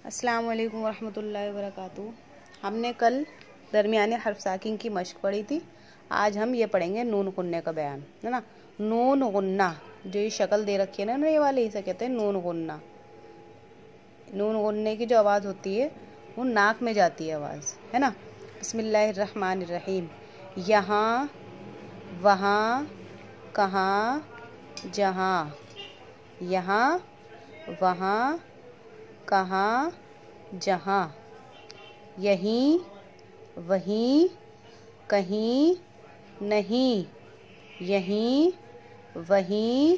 अस्सलाम वालेकुम वरहमतुल्लाहि वबरकातुहू। हमने कल दरमियाने हर्फ साकिन की मश्क पढ़ी थी। आज हम ये पढ़ेंगे नून गुन्ने का बयान, है ना। नून गुन्ना, जो ये शक्ल दे रखी है ना ये वाली, इसे कहते हैं नून गुन्ना। नून गुन्ने की जो आवाज़ होती है वो नाक में जाती है आवाज़, है ना। बिस्मिल्लाहिर्रहमानिर्रहीम। यहाँ, वहाँ, कहाँ, जहाँ। यहाँ, वहाँ, कहाँ, जहाँ। यहीं, वहीं, कहीं, नहीं। यहीं, वहीं,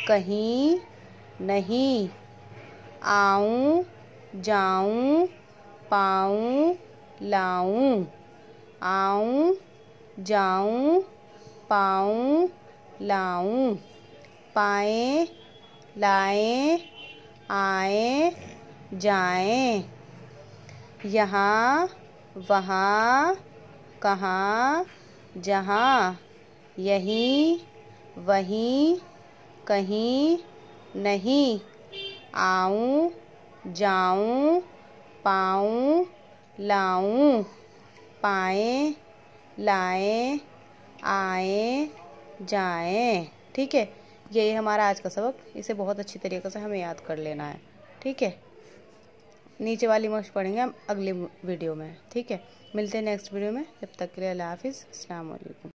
कहीं, नहीं। आऊँ, जाऊँ, पाऊँ, लाऊँ। आऊँ, जाऊँ, पाऊँ, लाऊँ। पाएँ, लाएँ, आएँ, जाएँ। यहाँ, वहाँ, कहाँ, जहाँ। यहीं, वहीं, कहीं, नहीं। आऊँ, जाऊँ, पाऊँ, लाऊँ। पाएँ, लाएँ, आएँ, जाएँ। ठीक है, यही हमारा आज का सबक। इसे बहुत अच्छी तरीके से हमें याद कर लेना है। ठीक है, नीचे वाली मश्क पढ़ेंगे हम अगली वीडियो में। ठीक है, मिलते हैं नेक्स्ट वीडियो में। जब तक के लिए अल्लाह हाफिज़, अस्सलाम वालेकुम।